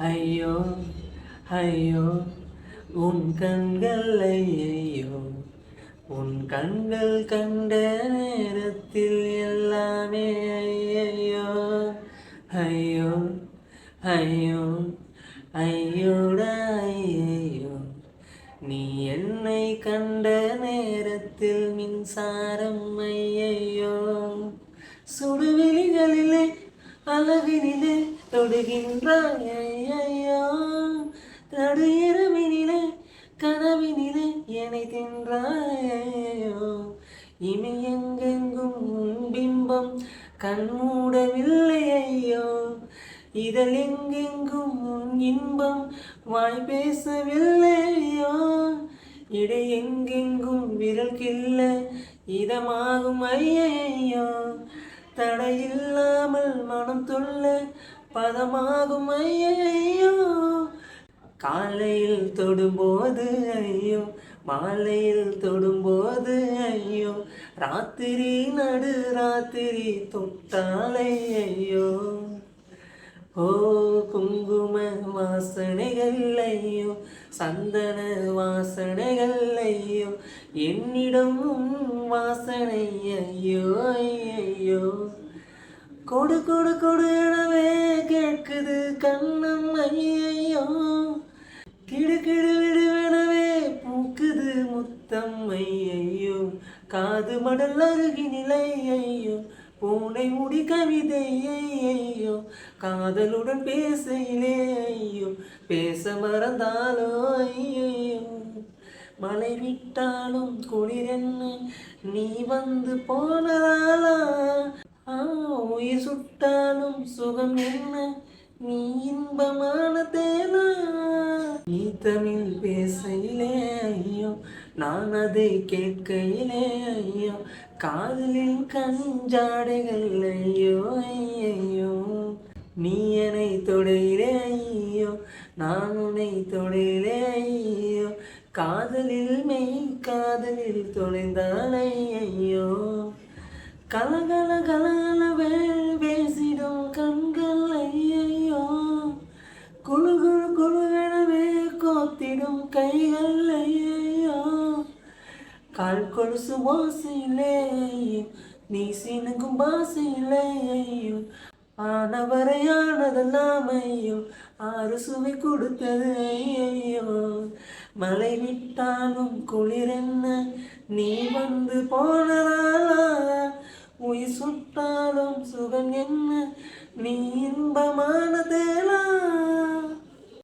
ஐயோ ஐயோ உன் கண்கள் ஐயோ உன் கண்கள் கண்ட நேரத்தில் எல்லாமே ஐயோ ஐயோ ஐயோ ஐயோடா ஐயோ நீ என்னை கண்ட நேரத்தில் மின்சாரம் ஐயோ சுடுவெளிகளிலே அழகினிலே தொடுகின்றாய் ஐயோ நடு இரவினிலே கனவினிலே என்னை தின்றாய் ஐயோ இனி எங்கெங்கும் உன் பிம்பம் கண்மூடவில்லை ஐயோ இதழ் எங்கெங்கும் உன் இன்பம் வாய் பேசவில்லை ஐயோ இடை எங்கெங்கும் விரல் கில்ல இதமாகும் ஐயோ தடையில்லாமல் மனம் துள்ள பதமாகும் ஐயோ காலையில் தொடும்போது ஐயோ மாலையில் தொடும்போது ஐயோ ராத்திரி நடு ராத்திரி தொட்டாலை ஐயோ ஓ குங்கும வாசனைகள் ஐயோ சந்தன வாசனைகள் ஐயோ என்னிடம் வாசனை ஐயோ ஐயோ கொடு கொடு கொடு எனவே கேட்குது கண்ணம் ஐயோ கிடு கிடு விடுவெனவே பூக்குது முத்தம் ஐயோ காது மடல் அருகினிலை ஐயோ பூனை முடி கவிதை ஐயோ காதலுடன் பேசையிலே ஐயோ பேச மறந்தாலோ ஐயோ மழை விட்டாலும் குளிரென்ன நீ வந்து போனதாலா உயிர் சுட்டாலும் சுகம் என்ன நீ இன்பமான தேனா நீ தமிழ் பேசையிலே ஐயோ நான் அதை கேட்கையிலே ஐயோ காதலில் கஞ்சாடைகள் ஐயோ ஐயோ நீ என்னை தொடையிலே ஐயோ நான் உன்னை தொடையிலே ஐயோ காதலில் மெய் காதலில் தொலைந்தாலை ஐயோ கலகல கலகல பேசிடும் கண்கள் ஐயோ குழு குழு குழுவெனவே கோத்திடும் கைகள் ஐயோ கால் கொலுசு வாசையிலே ஐயோ நீ சினுக்கும் பாசையிலே ஐயோ ஆனவரை ஆனதெல்லாம் ஐயோ ஆறு சுவை கொடுத்தது ஐயோ மழை விட்டாலும் குளிரென்ன நீ வந்து போனதாலா உயிர் சுட்டாலும் சுகம் என்ன நீ இன்பமான தேலா